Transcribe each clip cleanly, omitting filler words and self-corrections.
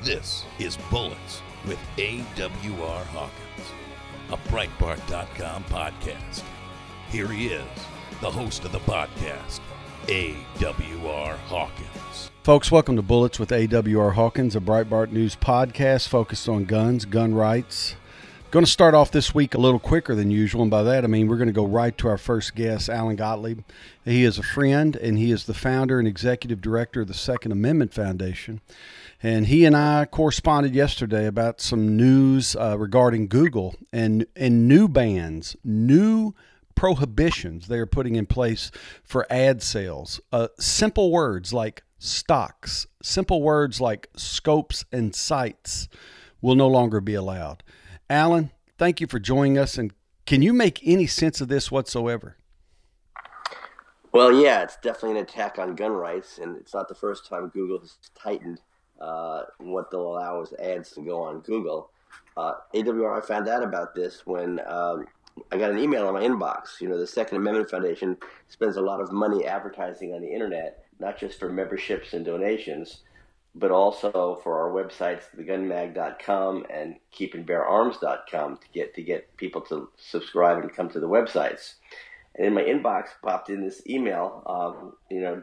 This is Bullets with AWR Hawkins, a Breitbart.com podcast. Here he is, the host of the podcast, AWR Hawkins. Folks, welcome to Bullets with AWR Hawkins, a Breitbart News podcast focused on guns, gun rights. Going to start off this week a little quicker than usual, and by that I mean we're going to go right to our first guest, Alan Gottlieb. He is a friend, and he is the founder and executive director of the Second Amendment Foundation. And he and I corresponded yesterday about some news regarding Google and new bans, new prohibitions they are putting in place for ad sales. Simple words like stocks, simple words like scopes and sites will no longer be allowed. Alan, thank you for joining us. And can you make any sense of this whatsoever? Well, yeah, it's definitely an attack on gun rights, and it's not the first time Google has tightened what they'll allow as ads to go on Google. AWR, I found out about this when I got an email in my inbox. You know, the Second Amendment Foundation spends a lot of money advertising on the internet, not just for memberships and donations, but also for our websites, thegunmag.com and keepandbeararms.com to get people to subscribe and come to the websites. And in my inbox popped in this email,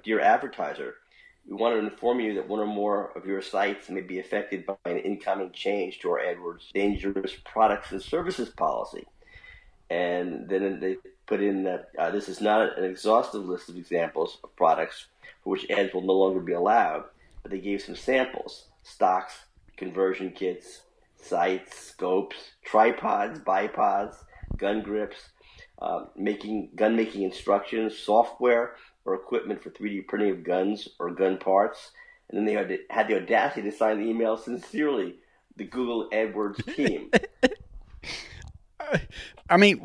dear advertiser, we want to inform you that one or more of your sites may be affected by an incoming change to our AdWords dangerous products and services policy. And then they put in that this is not an exhaustive list of examples of products for which ads will no longer be allowed, but they gave some samples: stocks, conversion kits, sites, scopes, tripods, bipods, gun grips, gun-making instructions, software, or equipment for 3D printing of guns or gun parts. And then they had the audacity to sign the email, "Sincerely, the Google AdWords team." I mean,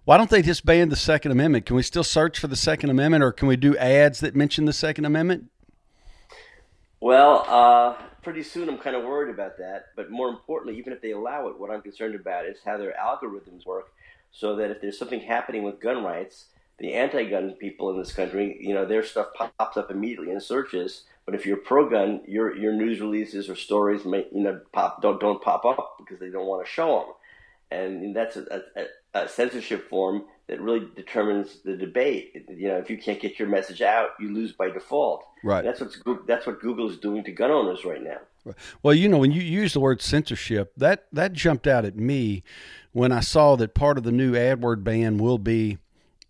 why don't they just ban the Second Amendment? Can we still search for the Second Amendment, or can we do ads that mention the Second Amendment? Well, pretty soon I'm kind of worried about that. But more importantly, even if they allow it, what I'm concerned about is how their algorithms work, so that if there's something happening with gun rights, the anti-gun people in this country, their stuff pops up immediately in searches. But if you're pro-gun, your news releases or stories don't pop up because they don't want to show them. And that's a censorship form that really determines the debate. If you can't get your message out, you lose by default. Right. And that's what Google is doing to gun owners right now. Well, when you use the word censorship, that jumped out at me when I saw that part of the new AdWord ban will be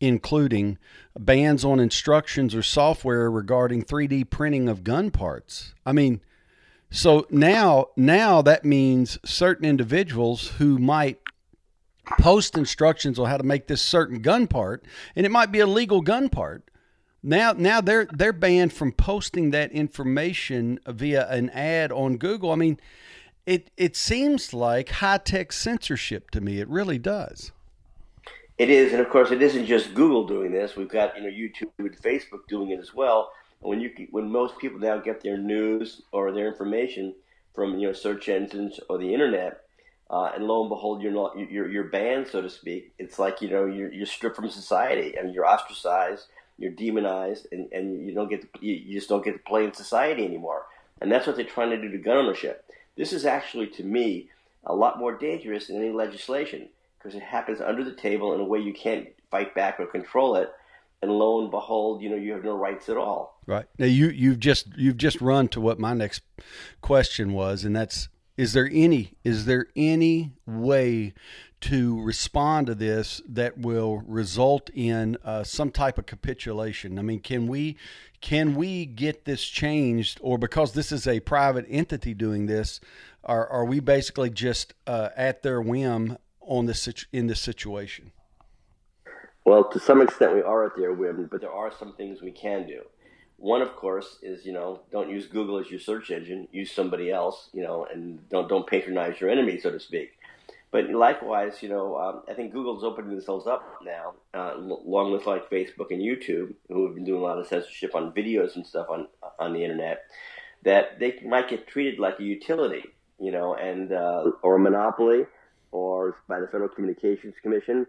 including bans on instructions or software regarding 3D printing of gun parts. I mean, so now that means certain individuals who might post instructions on how to make this certain gun part, and it might be a legal gun part. Now they're banned from posting that information via an ad on Google. I mean, it seems like high-tech censorship to me. It really does. It is, and of course, it isn't just Google doing this. We've got YouTube and Facebook doing it as well. When most people now get their news or their information from search engines or the internet, and lo and behold, you're banned, so to speak. It's like you're stripped from society. I mean, you're ostracized, you're demonized, and you just don't get to play in society anymore. And that's what they're trying to do to gun ownership. This is actually, to me, a lot more dangerous than any legislation, because it happens under the table in a way you can't fight back or control it. And lo and behold, you have no rights at all. Right. Now you've just run to what my next question was, and that's: is there any way to respond to this that will result in some type of capitulation? I mean, can we get this changed, or because this is a private entity doing this, are we basically just at their whim in this situation? Well, to some extent we are at their whim, but there are some things we can do. One, of course, is, don't use Google as your search engine. Use somebody else, and don't patronize your enemy, so to speak. But likewise, I think Google's opening themselves up now, along with like Facebook and YouTube, who have been doing a lot of censorship on videos and stuff on the internet, that they might get treated like a utility, and or a monopoly, or by the Federal Communications Commission,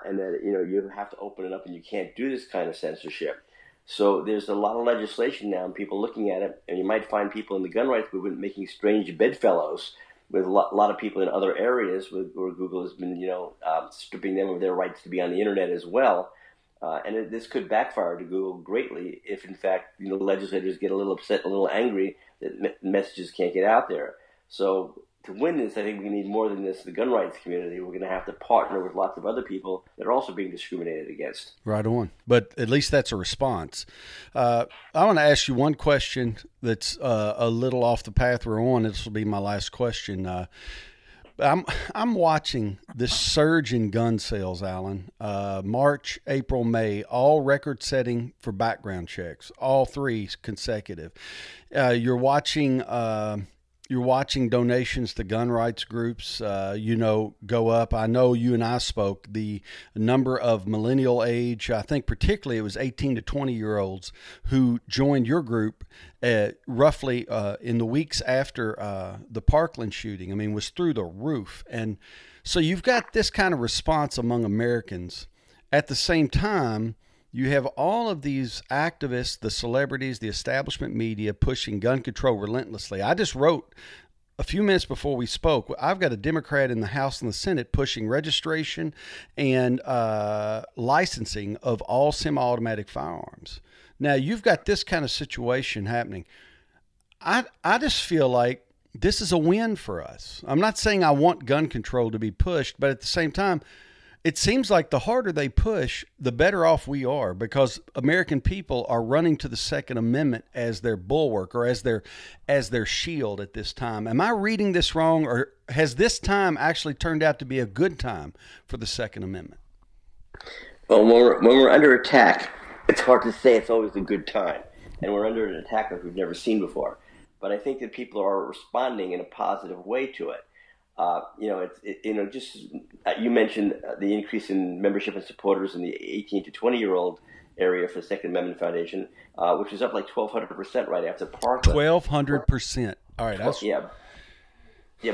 and that you have to open it up and you can't do this kind of censorship. So there's a lot of legislation now and people looking at it, and you might find people in the gun rights movement making strange bedfellows with a lot of people in other areas where Google has been, stripping them of their rights to be on the internet as well. This could backfire to Google greatly if, in fact, legislators get a little upset, a little angry that messages can't get out there. So to win this, I think we need more than this, the gun rights community. We're going to have to partner with lots of other people that are also being discriminated against. Right on. But at least that's a response. I want to ask you one question that's a little off the path we're on. This will be my last question. I'm watching this surge in gun sales, Alan. March, April, May, all record-setting for background checks, all three consecutive. You're watching donations to gun rights groups, go up. I know you and I spoke. The number of millennial age, I think particularly it was 18 to 20-year-olds who joined your group roughly in the weeks after the Parkland shooting, was through the roof. And so you've got this kind of response among Americans. At the same time, you have all of these activists, the celebrities, the establishment media pushing gun control relentlessly. I just wrote a few minutes before we spoke, I've got a Democrat in the House and the Senate pushing registration and licensing of all semi-automatic firearms. Now, you've got this kind of situation happening. I just feel like this is a win for us. I'm not saying I want gun control to be pushed, but at the same time, it seems like the harder they push, the better off we are, because American people are running to the Second Amendment as their bulwark or as their shield at this time. Am I reading this wrong, or has this time actually turned out to be a good time for the Second Amendment? Well, when we're under attack, it's hard to say it's always a good time, and we're under an attack like we've never seen before. But I think that people are responding in a positive way to it. You mentioned the increase in membership and supporters in the 18 to 20-year-old area for the Second Amendment Foundation, which is up like 1,200% right after Parkland. 1,200%. All right.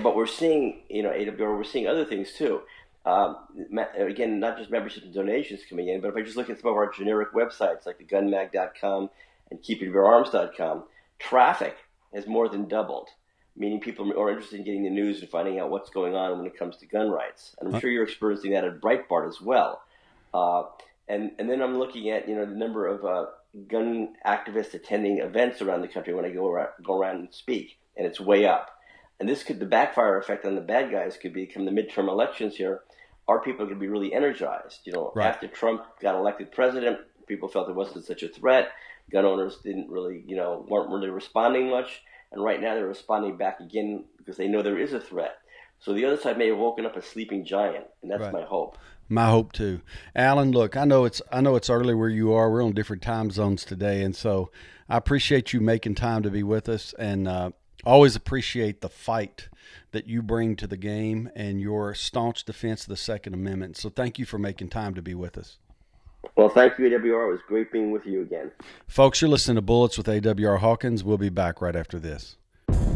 But we're seeing, AWR, we're seeing other things too. Again, not just membership and donations coming in, but if I just look at some of our generic websites like thegunmag.com and keepingyourarms.com, traffic has more than doubled. Meaning people are interested in getting the news and finding out what's going on when it comes to gun rights. And I'm sure you're experiencing that at Breitbart as well. And then I'm looking at, the number of gun activists attending events around the country when I go around and speak, and it's way up. And the backfire effect on the bad guys could become the midterm elections here. Our people could be really energized. Right. After Trump got elected president, people felt there wasn't such a threat. Gun owners didn't really, weren't really responding much. And right now they're responding back again because they know there is a threat. So the other side may have woken up a sleeping giant, and that's right. My hope. My hope too. Alan, look, I know it's early where you are. We're on different time zones today, and so I appreciate you making time to be with us, and always appreciate the fight that you bring to the game and your staunch defense of the Second Amendment. So thank you for making time to be with us. Well, thank you, AWR. It was great being with you again. Folks, you're listening to Bullets with AWR Hawkins. We'll be back right after this.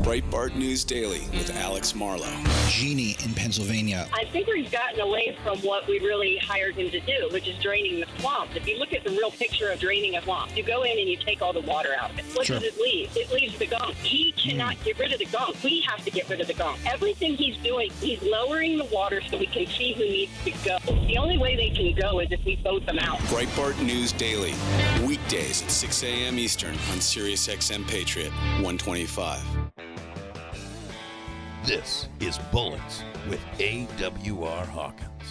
Breitbart News Daily with Alex Marlow. Jeannie in Pennsylvania. I think he's gotten away from what we really hired him to do, which is draining the swamp. If you look at the real picture of draining a swamp, you go in and you take all the water out of it. What does it leave? It leaves the gunk. He cannot get rid of the gunk. We have to get rid of the gunk. Everything he's doing, he's lowering the water so we can see who needs to go. The only way they can go is if we vote them out. Breitbart News Daily, weekdays at 6 a.m. Eastern on Sirius XM Patriot 125. This is Bullets with AWR Hawkins,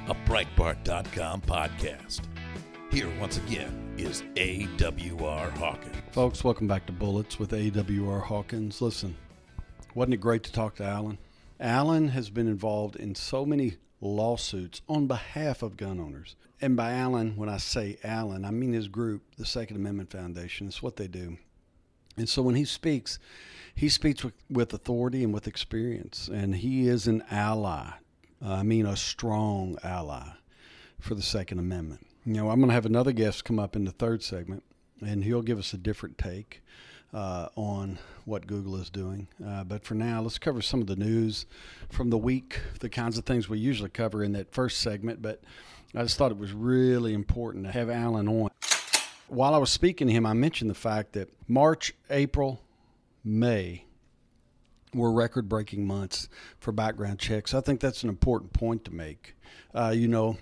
a Breitbart.com podcast. Here once again is AWR Hawkins. Folks, welcome back to Bullets with AWR Hawkins. Listen, wasn't it great to talk to Alan? Alan has been involved in so many lawsuits on behalf of gun owners. And by Alan, when I say Alan, I mean his group, the Second Amendment Foundation. It's what they do. And so when he speaks with authority and with experience, and he is an ally. A strong ally for the Second Amendment. I'm going to have another guest come up in the third segment, and he'll give us a different take on what Google is doing. But for now, let's cover some of the news from the week, the kinds of things we usually cover in that first segment. But I just thought it was really important to have Alan on. while I was speaking to him, I mentioned the fact that March, April, May were record-breaking months for background checks. I think that's an important point to make. The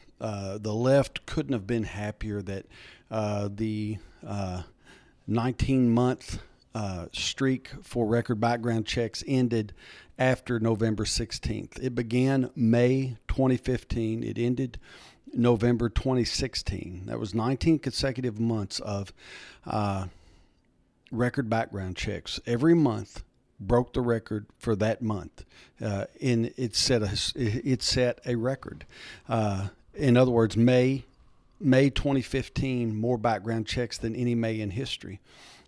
left couldn't have been happier that the 19-month streak for record background checks ended after November 16th. It began May 2015. It ended November 2016. That was 19 consecutive months of record background checks. Every month broke the record for that month, and it set a record. In other words, May 2015, more background checks than any May in history.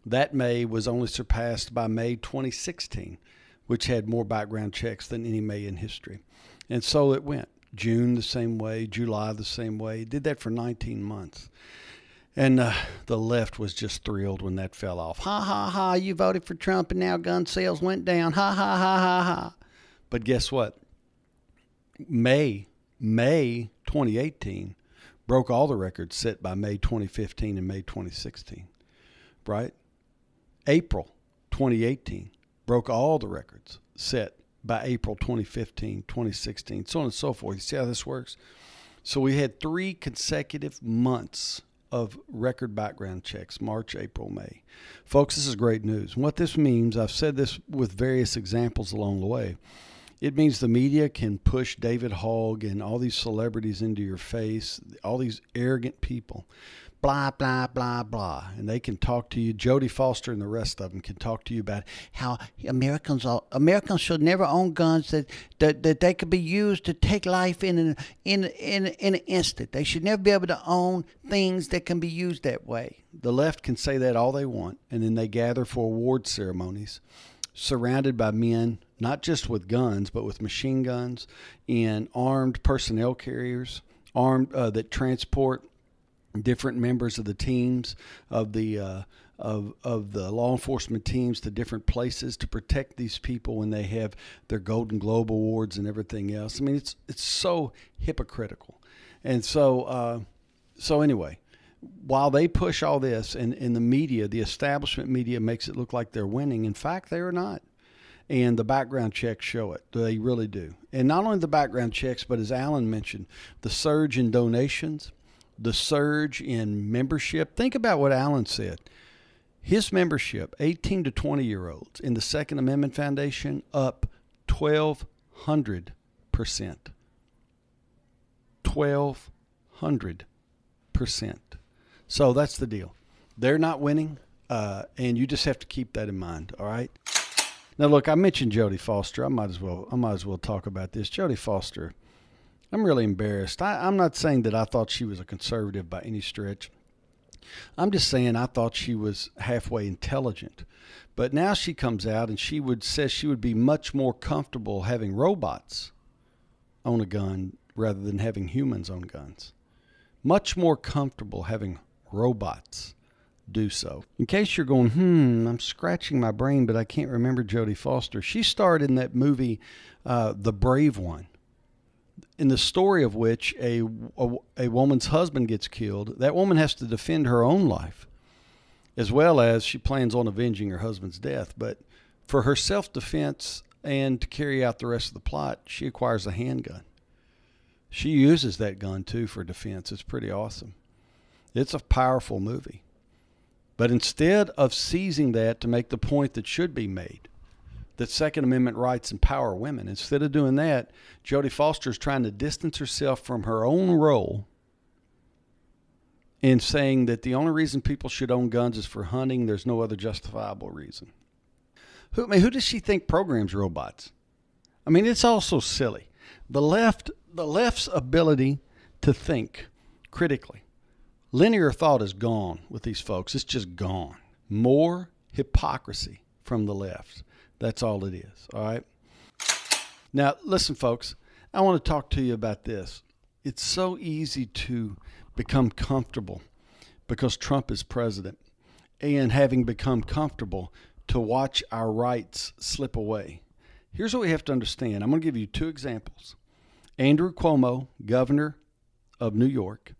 That May was only surpassed by May 2016, which had more background checks than any May in history. And so it went. June the same way, July the same way. Did that for 19 months. And the left was just thrilled when that fell off. Ha, ha, ha, you voted for Trump and now gun sales went down. Ha, ha, ha, ha, ha. But guess what? May 2018 broke all the records set by May 2015 and May 2016, right? April 2018 broke all the records set by April 2015, 2016, so on and so forth. You see how this works? So we had 3 consecutive months of record background checks, March, April, May. Folks, this is great news. And what this means, I've said this with various examples along the way, it means the media can push David Hogg and all these celebrities into your face, all these arrogant people, blah, blah, blah, blah. And they can talk to you. Jodie Foster and the rest of them can talk to you about how Americans should never own guns that they could be used to take life in an instant. They should never be able to own things that can be used that way. The left can say that all they want, and then they gather for award ceremonies surrounded by men, not just with guns, but with machine guns and armed personnel carriers, that transport different members of the teams of the law enforcement teams to different places to protect these people when they have their Golden Globe awards and everything else. I mean, it's so hypocritical. And so anyway, while they push all this and the media, the establishment media makes it look like they're winning, in fact, they are not. And the background checks show it. They really do. And not only the background checks, but as Alan mentioned, the surge in donations, the surge in membership. Think about what Alan said. His membership, 18 to 20-year-olds in the Second Amendment Foundation, up 1,200%. 1,200%. So that's the deal. They're not winning, and you just have to keep that in mind, all right? Now, look, I mentioned Jodie Foster. I might as well talk about this. Jodie Foster, I'm really embarrassed. I'm not saying that I thought she was a conservative by any stretch. I'm just saying I thought she was halfway intelligent. But now she comes out and says she would be much more comfortable having robots own a gun rather than having humans own guns. Much more comfortable having robots do so. In case you're going, I'm scratching my brain, but I can't remember Jodie Foster. She starred in that movie, The Brave One, in the story of which a woman's husband gets killed. That woman has to defend her own life, as well as she plans on avenging her husband's death. But for her self-defense and to carry out the rest of the plot, she acquires a handgun. She uses that gun, too, for defense. It's pretty awesome. It's a powerful movie. But instead of seizing that to make the point that should be made, that Second Amendment rights empower women, instead of doing that, Jodie Foster is trying to distance herself from her own role in saying that the only reason people should own guns is for hunting. There's no other justifiable reason. Who does she think programs robots? I mean, it's all so silly. The left's ability to think critically. Linear thought is gone with these folks. It's just gone. More hypocrisy from the left. That's all it is, all right? Now, listen, folks, I want to talk to you about this. It's so easy to become comfortable because Trump is president, and having become comfortable, to watch our rights slip away. Here's what we have to understand. I'm going to give you 2 examples. Andrew Cuomo, governor of New York.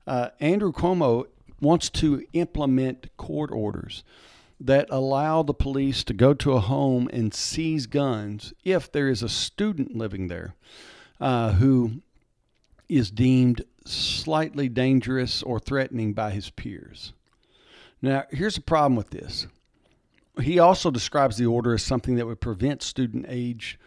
Andrew Cuomo wants to implement court orders that allow the police to go to a home and seize guns if there is a student living there who is deemed slightly dangerous or threatening by his peers. Now, here's the problem with this. He also describes the order as something that would prevent student-age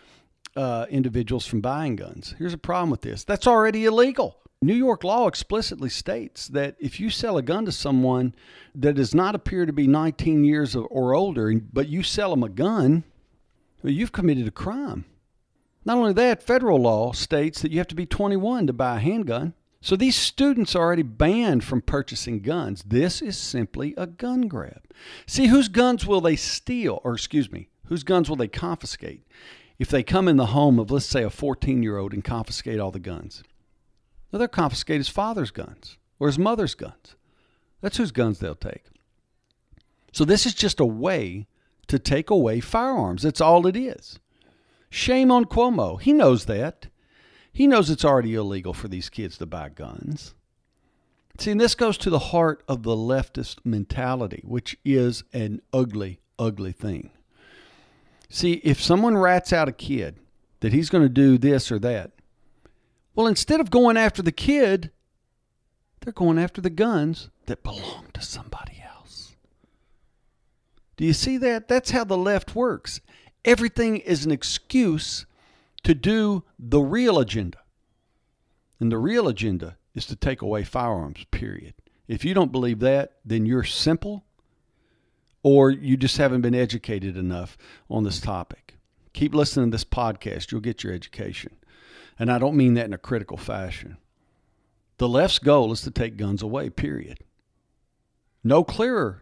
individuals from buying guns. Here's a problem with this. That's already illegal. New York law explicitly states that if you sell a gun to someone that does not appear to be 19 years or older, but you sell them a gun, well, you've committed a crime. Not only that, federal law states that you have to be 21 to buy a handgun. So these students are already banned from purchasing guns. This is simply a gun grab. See, whose guns will they steal? Whose guns will they confiscate if they come in the home of, let's say, a 14-year-old and confiscate all the guns? Well, they'll confiscate his father's guns or his mother's guns. That's whose guns they'll take. So this is just a way to take away firearms. That's all it is. Shame on Cuomo. He knows that. He knows it's already illegal for these kids to buy guns. See, and this goes to the heart of the leftist mentality, which is an ugly, ugly thing. See, if someone rats out a kid that he's going to do this or that, well, instead of going after the kid, they're going after the guns that belong to somebody else. Do you see that? That's how the left works. Everything is an excuse to do the real agenda. And the real agenda is to take away firearms, period. If you don't believe that, then you're simple or you just haven't been educated enough on this topic. Keep listening to this podcast. You'll get your education. And I don't mean that in a critical fashion. The left's goal is to take guns away, period. No clearer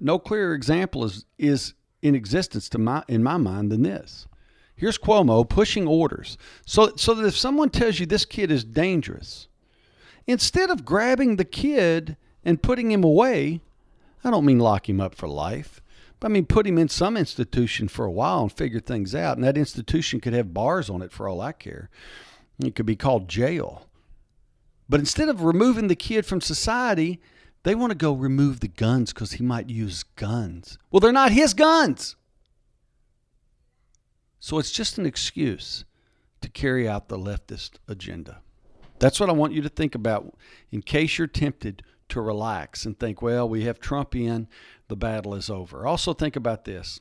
example is in existence in my mind than this. Here's Cuomo pushing orders so that if someone tells you this kid is dangerous, instead of grabbing the kid and putting him away, I don't mean lock him up for life, but I mean put him in some institution for a while and figure things out. And that institution could have bars on it for all I care. It could be called jail. But instead of removing the kid from society, they want to go remove the guns because he might use guns. Well, they're not his guns. So it's just an excuse to carry out the leftist agenda. That's what I want you to think about in case you're tempted to relax and think, well, we have Trump in, the battle is over. Also think about this.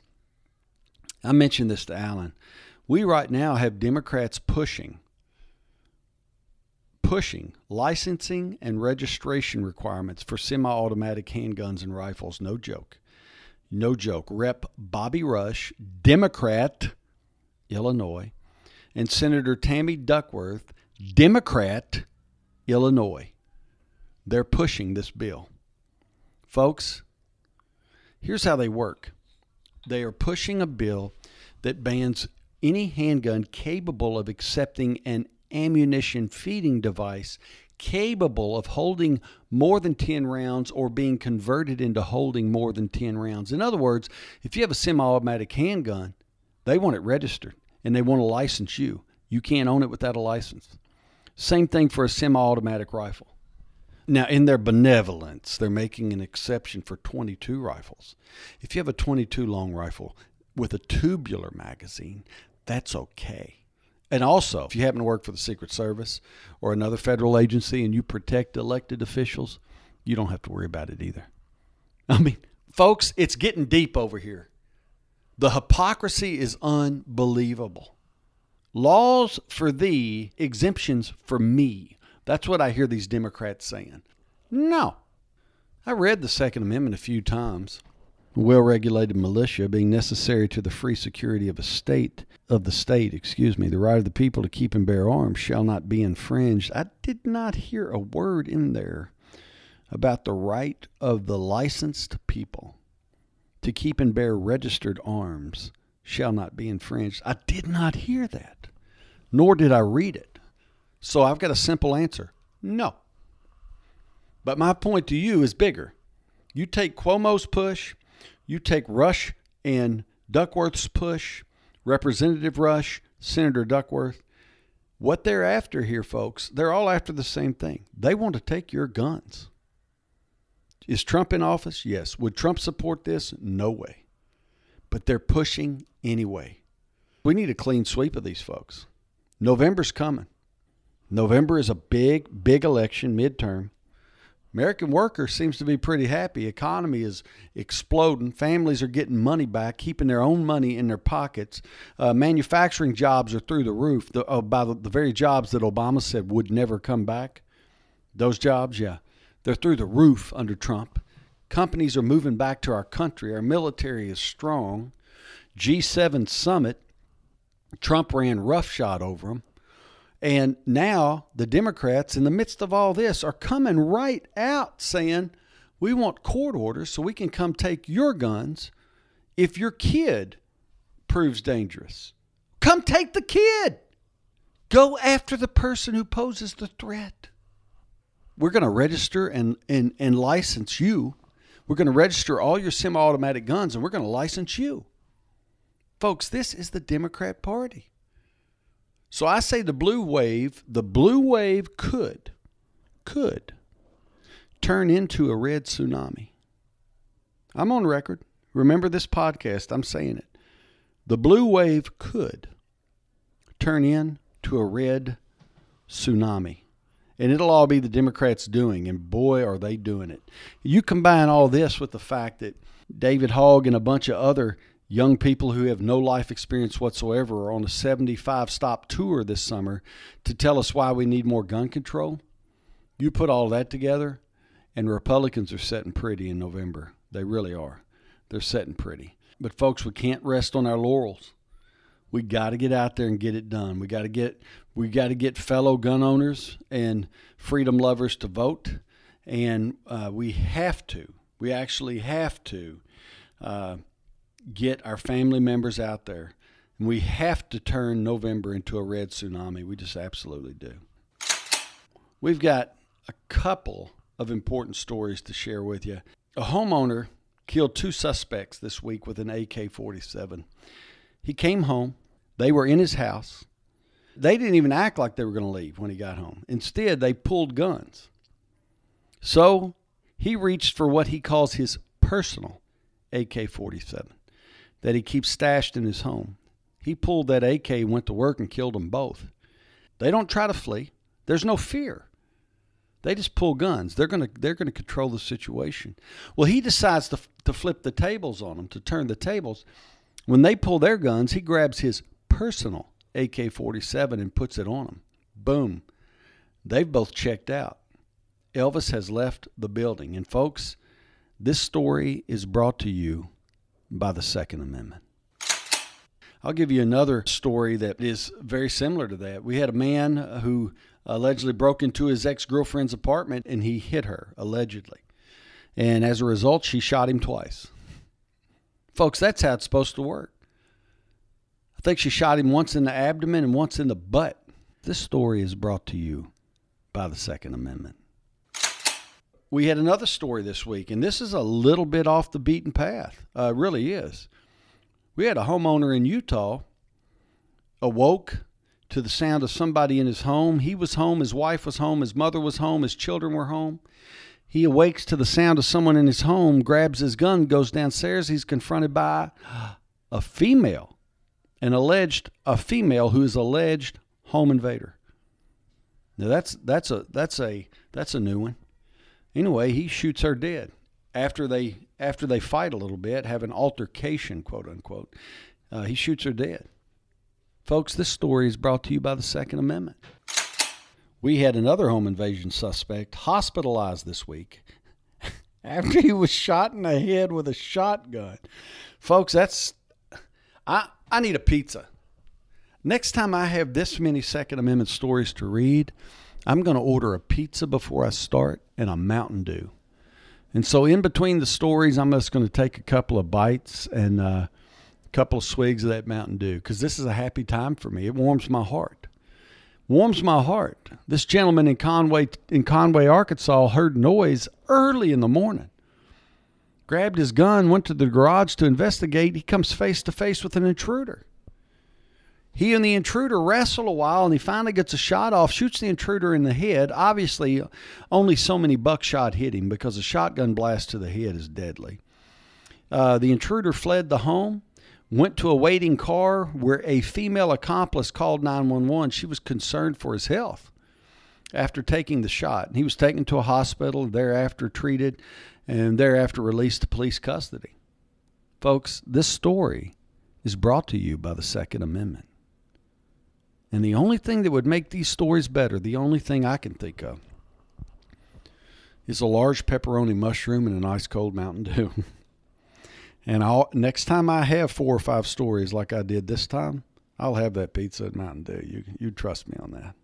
I mentioned this to Alan. We right now have Democrats pushing licensing and registration requirements for semi-automatic handguns and rifles. No joke. No joke. Rep. Bobby Rush, Democrat, Illinois, and Senator Tammy Duckworth, Democrat, Illinois. They're pushing this bill. Folks, here's how they work. They are pushing a bill that bans any handgun capable of accepting an ammunition feeding device capable of holding more than 10 rounds or being converted into holding more than 10 rounds. In other words, if you have a semi-automatic handgun, they want it registered and they want to license you. You can't own it without a license. Same thing for a semi-automatic rifle. Now, in their benevolence, they're making an exception for .22 rifles. If you have a .22 long rifle with a tubular magazine, that's okay. And also, if you happen to work for the Secret Service or another federal agency and you protect elected officials, you don't have to worry about it either. I mean, folks, it's getting deep over here. The hypocrisy is unbelievable. Laws for thee, exemptions for me. That's what I hear these Democrats saying. No. I read the Second Amendment a few times. Well-regulated militia being necessary to the free security of the state, the right of the people to keep and bear arms shall not be infringed. I did not hear a word in there about the right of the licensed people to keep and bear registered arms shall not be infringed. I did not hear that, nor did I read it. So I've got a simple answer. No. But my point to you is bigger. You take Cuomo's push, you take Rush and Duckworth's push, Representative Rush, Senator Duckworth. What they're after here, folks, they're all after the same thing. They want to take your guns. Is Trump in office? Yes. Would Trump support this? No way. But they're pushing anyway. We need a clean sweep of these folks. November's coming. November is a big, big election, midterm. American worker seems to be pretty happy. Economy is exploding. Families are getting money back, keeping their own money in their pockets. Manufacturing jobs are through the roof. By the very jobs that Obama said would never come back. Those jobs, yeah, they're through the roof under Trump. Companies are moving back to our country. Our military is strong. G7 summit, Trump ran roughshod over them. And now the Democrats, in the midst of all this, are coming right out saying, we want court orders so we can come take your guns if your kid proves dangerous. Come take the kid. Go after the person who poses the threat. We're going to register and license you. We're going to register all your semi-automatic guns, and we're going to license you. Folks, this is the Democrat Party. So I say the blue wave could turn into a red tsunami. I'm on record. Remember this podcast, I'm saying it. The blue wave could turn into a red tsunami. And it'll all be the Democrats doing, and boy, are they doing it. You combine all this with the fact that David Hogg and a bunch of other young people who have no life experience whatsoever are on a 75-stop tour this summer to tell us why we need more gun control. You put all that together, and Republicans are sitting pretty in November. They really are. They're sitting pretty. But, folks, we can't rest on our laurels. We got to get out there and get it done. We got to get fellow gun owners and freedom lovers to vote, and we actually have to get our family members out there. And we have to turn November into a red tsunami. We just absolutely do. We've got a couple of important stories to share with you. A homeowner killed 2 suspects this week with an AK-47. He came home. They were in his house. They didn't even act like they were going to leave when he got home. Instead, they pulled guns. So he reached for what he calls his personal AK-47 that he keeps stashed in his home. He pulled that AK, went to work, and killed them both. They don't try to flee. There's no fear. They just pull guns. They're going to control the situation. Well, he decides to flip the tables on them, to turn the tables. When they pull their guns, he grabs his personal AK-47 and puts it on them. Boom. They've both checked out. Elvis has left the building. And, folks, this story is brought to you by the Second Amendment. I'll give you another story that is very similar to that. We had a man who allegedly broke into his ex-girlfriend's apartment, and he hit her, allegedly. And as a result, she shot him twice. Folks, that's how it's supposed to work. I think she shot him once in the abdomen and once in the butt. This story is brought to you by the Second Amendment. We had another story this week, and this is a little bit off the beaten path. It really is. We had a homeowner in Utah awoke to the sound of somebody in his home. He was home, his wife was home, his mother was home, his children were home. He awakes to the sound of someone in his home, grabs his gun, goes downstairs. He's confronted by a female, a female who is alleged home invader. Now that's a new one. Anyway, he shoots her dead after they fight a little bit, have an altercation, quote unquote. He shoots her dead. Folks, this story is brought to you by the Second Amendment. We had another home invasion suspect hospitalized this week after he was shot in the head with a shotgun. Folks, I need a pizza. Next time I have this many Second Amendment stories to read, I'm going to order a pizza before I start and a Mountain Dew. And so in between the stories, I'm just going to take a couple of bites and a couple of swigs of that Mountain Dew because this is a happy time for me. It warms my heart. This gentleman in Conway, Arkansas heard noise early in the morning. Grabbed his gun, went to the garage to investigate. He comes face to face with an intruder. He and the intruder wrestle a while, and he finally gets a shot off, shoots the intruder in the head. Obviously, only so many buckshot hit him because a shotgun blast to the head is deadly. The intruder fled the home, went to a waiting car where a female accomplice called 911. She was concerned for his health after taking the shot. He was taken to a hospital, thereafter treated, and thereafter released to police custody. Folks, this story is brought to you by the Second Amendment. And the only thing that would make these stories better, the only thing I can think of, is a large pepperoni mushroom and an ice cold Mountain Dew. And next time I have 4 or 5 stories like I did this time, I'll have that pizza and Mountain Dew. You trust me on that.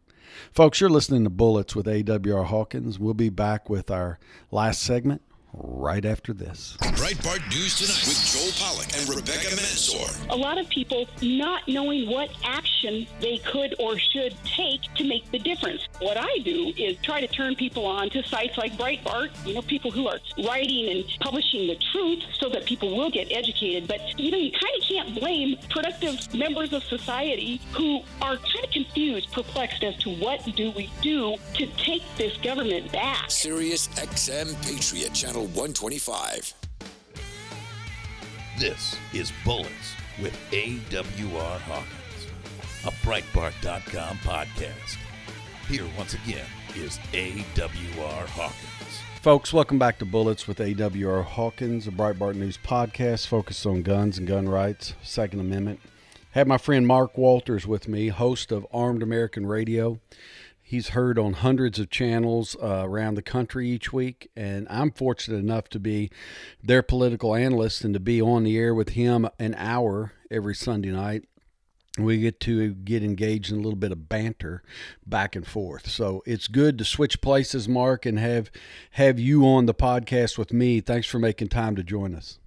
Folks, you're listening to Bullets with AWR Hawkins. We'll be back with our last segment right after this. Breitbart News Tonight with Joel Pollack and Rebecca Mansour. A lot of people not knowing what action they could or should take to make the difference. What I do is try to turn people on to sites like Breitbart, people who are writing and publishing the truth so that people will get educated. But, you kind of can't blame productive members of society who are kind of confused, perplexed as to what do we do to take this government back. Sirius XM Patriot Channel 125. This is Bullets with AWR Hawkins, a Breitbart.com podcast. Here once again is AWR Hawkins. Folks, welcome back to Bullets with AWR Hawkins, a Breitbart News podcast focused on guns and gun rights, Second Amendment. Have my friend Mark Walters with me, host of Armed American Radio. He's heard on hundreds of channels around the country each week, and I'm fortunate enough to be their political analyst and to be on the air with him an hour every Sunday night. We get to get engaged in a little bit of banter back and forth. So it's good to switch places, Mark, and have you on the podcast with me. Thanks for making time to join us.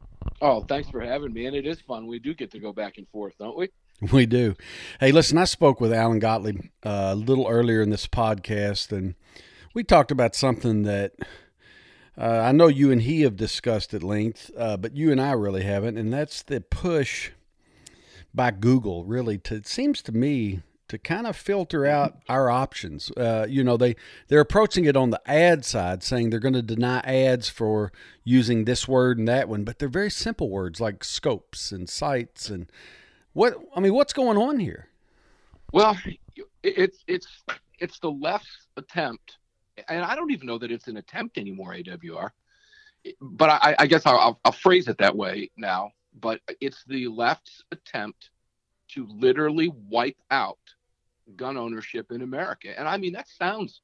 Oh, thanks for having me. And it is fun. We do get to go back and forth, don't we? We do. Hey, listen, I spoke with Alan Gottlieb a little earlier in this podcast, and we talked about something that I know you and he have discussed at length, but you and I really haven't, and that's the push by Google, really, it seems to me, to kind of filter out our options. They're approaching it on the ad side, saying they're going to deny ads for using this word and that one, but they're very simple words like scopes and sites and what's going on here? Well, it's the left's attempt, and I don't even know that it's an attempt anymore, AWR. But I guess I'll phrase it that way now. But it's the left's attempt to literally wipe out gun ownership in America. And I mean, that sounds,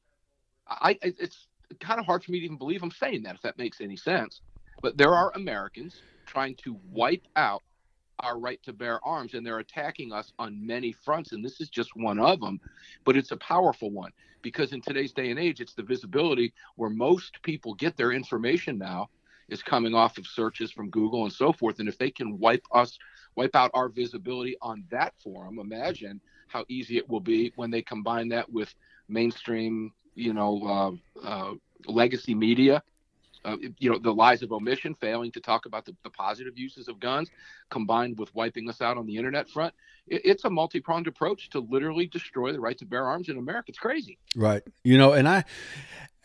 it's kind of hard for me to even believe I'm saying that, if that makes any sense. But there are Americans trying to wipe out our right to bear arms, and they're attacking us on many fronts, and this is just one of them. But it's a powerful one, because in today's day and age, it's the visibility where most people get their information now is coming off of searches from Google and so forth. And if they can wipe out our visibility on that forum, imagine how easy it will be when they combine that with mainstream, legacy media. The lies of omission, failing to talk about the positive uses of guns, combined with wiping us out on the internet front. It's a multi-pronged approach to literally destroy the right to bear arms in America. It's crazy. Right.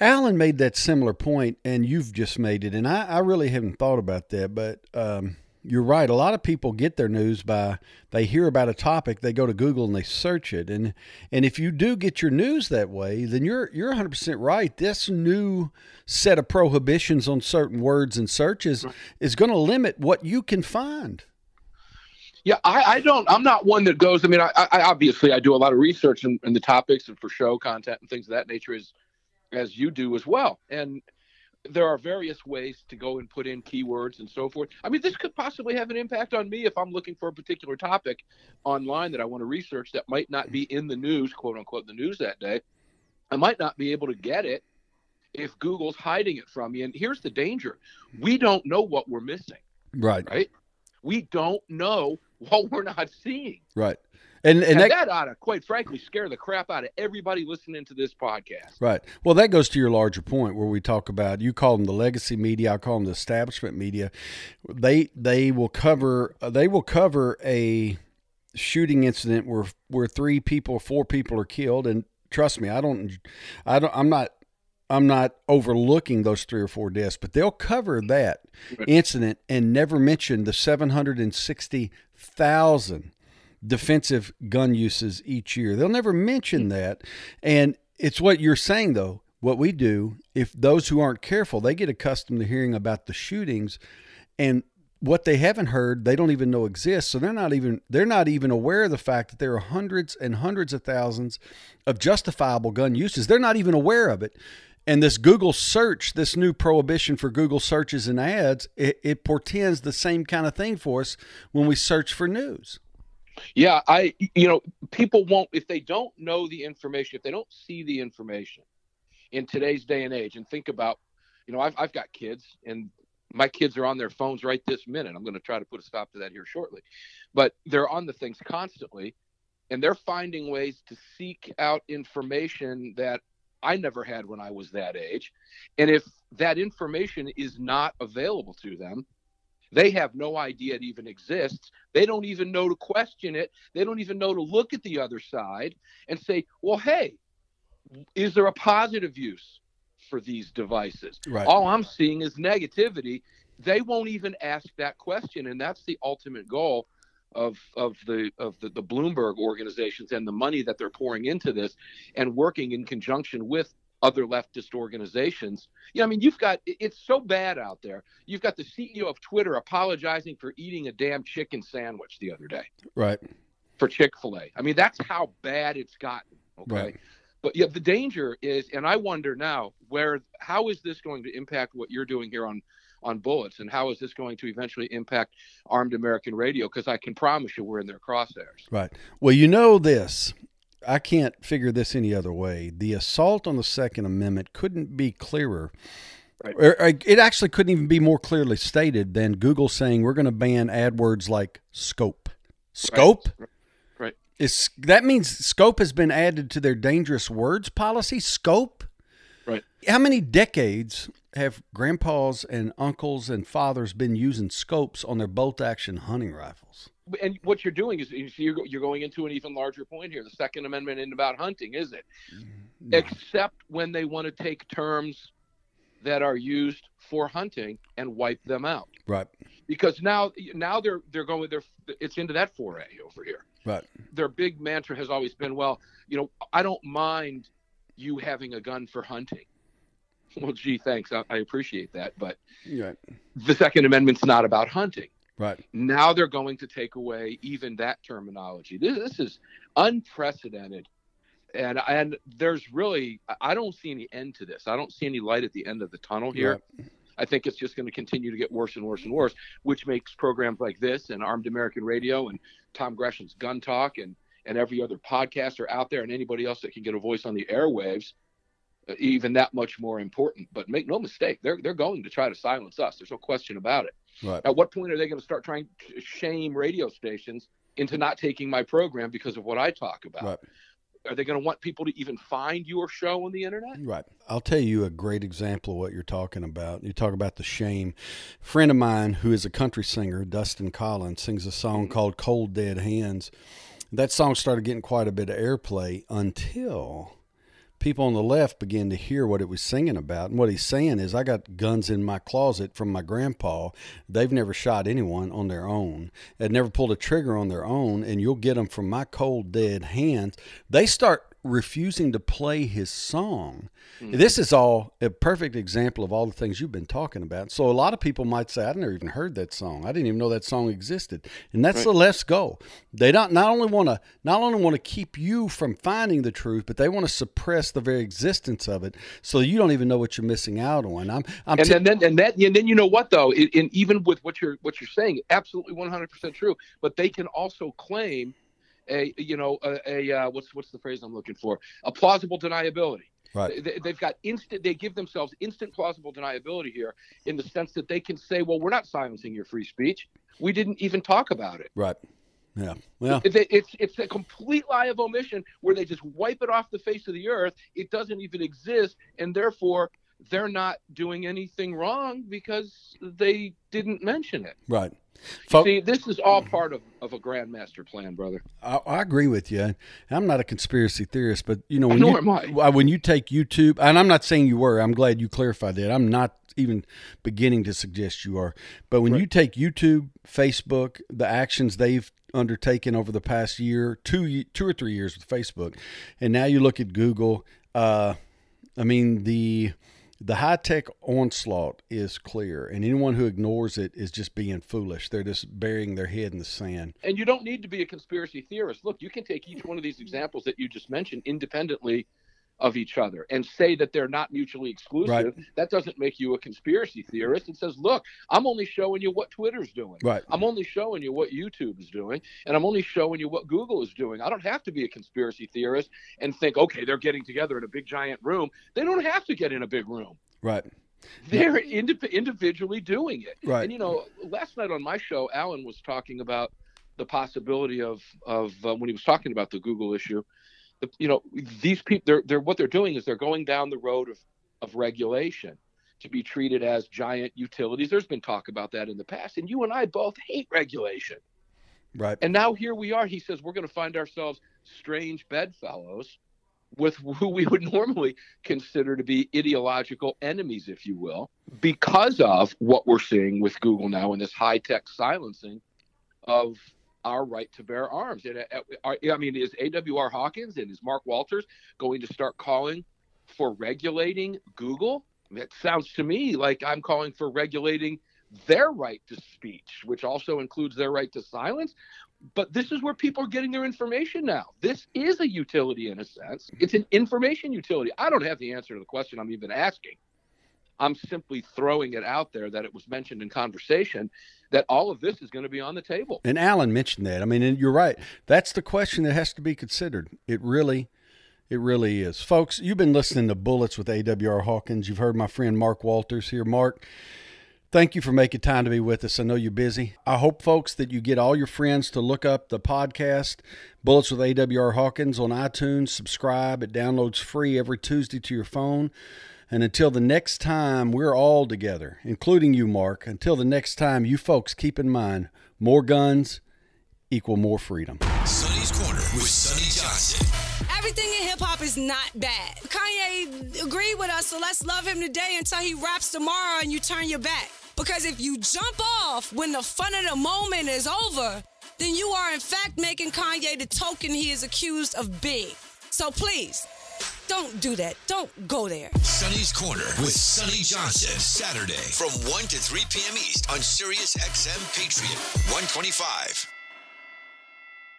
Alan made that similar point, and you've just made it, and I really haven't thought about that, but you're right. A lot of people get their news they hear about a topic, they go to Google and they search it, and if you do get your news that way, then you're 100% right. This new set of prohibitions on certain words and searches is going to limit what you can find. Yeah, I'm not one that goes, I obviously I do a lot of research in the topics and for show content and things of that nature, as you do as well. And there are various ways to go and put in keywords and so forth. This could possibly have an impact on me if I'm looking for a particular topic online that I want to research that might not be in the news, quote unquote, the news that day. I might not be able to get it if Google's hiding it from me. And here's the danger. We don't know what we're missing. Right? We don't know what we're not seeing. Right. And that ought to, quite frankly, scare the crap out of everybody listening to this podcast. Right. Well, that goes to your larger point where we talk about, you call them the legacy media, I call them the establishment media. They will cover a shooting incident where 3 people, 4 people are killed, and trust me, I'm not overlooking those 3 or 4 deaths, but they'll cover that incident and never mention the 760,000 defensive gun uses each year. They'll never mention that. And it's what you're saying, though. What we do, if those who aren't careful, they get accustomed to hearing about the shootings, and what they haven't heard, they don't even know exists. So they're not even aware of the fact that there are hundreds and hundreds of thousands of justifiable gun uses. They're not even aware of it. And this Google search, this new prohibition for Google searches and ads, it portends the same kind of thing for us when we search for news. Yeah, people won't, if they don't know the information, if they don't see the information in today's day and age, and think about, I've got kids, and my kids are on their phones right this minute. I'm going to try to put a stop to that here shortly, but they're on the things constantly, and they're finding ways to seek out information that I never had when I was that age. And if that information is not available to them, they have no idea it even exists. They don't even know to question it. They don't even know to look at the other side and say, well, hey, is there a positive use for these devices? Right. All I'm seeing is negativity. They won't even ask that question. And that's the ultimate goal of the Bloomberg organizations and the money that they're pouring into this, and working in conjunction with other leftist organizations. It's so bad out there. You've got the CEO of Twitter apologizing for eating a damn chicken sandwich the other day. Right. For Chick-fil-A. That's how bad it's gotten. Okay. Right. But yeah, the danger is, and I wonder now, how is this going to impact what you're doing here on Bullets, and how is this going to eventually impact Armed American Radio? Because I can promise you we're in their crosshairs. Right. Well, this. I can't figure this any other way. The assault on the Second Amendment couldn't be clearer. Right. Or it actually couldn't even be more clearly stated than Google saying we're going to ban ad words like scope. Scope? Right. That means scope has been added to their dangerous words policy? Scope? Right. How many decades have grandpas and uncles and fathers been using scopes on their bolt-action hunting rifles? And what you're doing is you're going into an even larger point here. The Second Amendment isn't about hunting, is it? No. Except when they want to take terms that are used for hunting and wipe them out. Right. Because now they're it's into that foray over here. Right. Their big mantra has always been, well, I don't mind you having a gun for hunting. Well, gee, thanks. I appreciate that. But right. The Second Amendment's not about hunting. Right. Now they're going to take away even that terminology. This is unprecedented. And there's really, I don't see any end to this. I don't see any light at the end of the tunnel here. Right. I think it's just going to continue to get worse and worse and worse, which makes programs like this and Armed American Radio and Tom Gresham's Gun Talk and every other podcaster out there and anybody else that can get a voice on the airwaves even that much more important. But make no mistake, they're going to try to silence us. There's no question about it. Right. At what point are they going to start trying to shame radio stations into not taking my program because of what I talk about? Right. Are they going to want people to even find your show on the internet? Right. I'll tell you a great example of what you're talking about. You talk about the shame. A friend of mine who is a country singer, Dustin Collins, sings a song called Cold Dead Hands. That song started getting quite a bit of airplay until people on the left began to hear what it was singing about. And what he's saying is, I got guns in my closet from my grandpa. They've never shot anyone on their own. They've never pulled a trigger on their own, and you'll get them from my cold, dead hands. They start refusing to play his song. Mm-hmm. This is all a perfect example of all the things you've been talking about. So a lot of people might say, I've never even heard that song. I didn't even know that song existed. And that's right. The left's goal. They not only want to keep you from finding the truth, but they want to suppress the very existence of it, so you don't even know what you're missing out on. Then you know what though, and even with what you're saying, absolutely 100% true. But they can also claim what's the phrase I'm looking for? A plausible deniability. Right. They give themselves instant plausible deniability here, in the sense that they can say, well, we're not silencing your free speech. We didn't even talk about it. Right. Yeah. Well, it's a complete lie of omission where they just wipe it off the face of the earth. It doesn't even exist, and therefore they're not doing anything wrong because they didn't mention it. Right. See, this is all part of a grand master plan, brother. I agree with you. I'm not a conspiracy theorist, but Nor am I. When you take YouTube, and I'm not saying you were, I'm glad you clarified that. I'm not even beginning to suggest you are. But when you take YouTube, Facebook, the actions they've undertaken over the past year, 2 or 3 years with Facebook, and now you look at Google, the high-tech onslaught is clear, and anyone who ignores it is just being foolish. They're just burying their head in the sand. And you don't need to be a conspiracy theorist. Look, you can take each one of these examples that you just mentioned independently of each other and say that they're not mutually exclusive. Right. That doesn't make you a conspiracy theorist. It says, look, I'm only showing you what Twitter's doing. Right. I'm only showing you what YouTube is doing, and I'm only showing you what Google is doing. I don't have to be a conspiracy theorist and think, okay, they're getting together in a big giant room. They don't have to get in a big room. Right. They're individually doing it. Right. And, last night on my show, Alan was talking about the possibility of when he was talking about the Google issue, these people, they're what they're doing is they're going down the road of regulation to be treated as giant utilities. There's been talk about that in the past, and you and I both hate regulation. Right. And now here we are. He says we're going to find ourselves strange bedfellows with who we would normally consider to be ideological enemies, if you will, because of what we're seeing with Google now in this high-tech silencing of our right to bear arms. And is AWR Hawkins and is Mark Walters going to start calling for regulating Google? It sounds to me like I'm calling for regulating their right to speech, which also includes their right to silence. But this is where people are getting their information now. This is a utility in a sense. It's an information utility. I don't have the answer to the question I'm even asking. I'm simply throwing it out there that it was mentioned in conversation that all of this is going to be on the table. And Alan mentioned that. And you're right. That's the question that has to be considered. It really is. Folks, you've been listening to Bullets with AWR Hawkins. You've heard my friend Mark Walters here. Mark, thank you for making time to be with us. I know you're busy. I hope, folks, that you get all your friends to look up the podcast, Bullets with AWR Hawkins, on iTunes. Subscribe. It downloads free every Tuesday to your phone. And until the next time we're all together, including you, Mark, until the next time, you folks keep in mind, more guns equal more freedom. Sonny's Corner with Sonny Johnson. Everything in hip-hop is not bad. Kanye agreed with us, so let's love him today until he raps tomorrow and you turn your back. Because if you jump off when the fun of the moment is over, then you are in fact making Kanye the token he is accused of being. So please, don't do that. Don't go there. Sonny's Corner with Sonny Johnson. Saturday from 1 to 3 p.m. East on Sirius XM Patriot 125.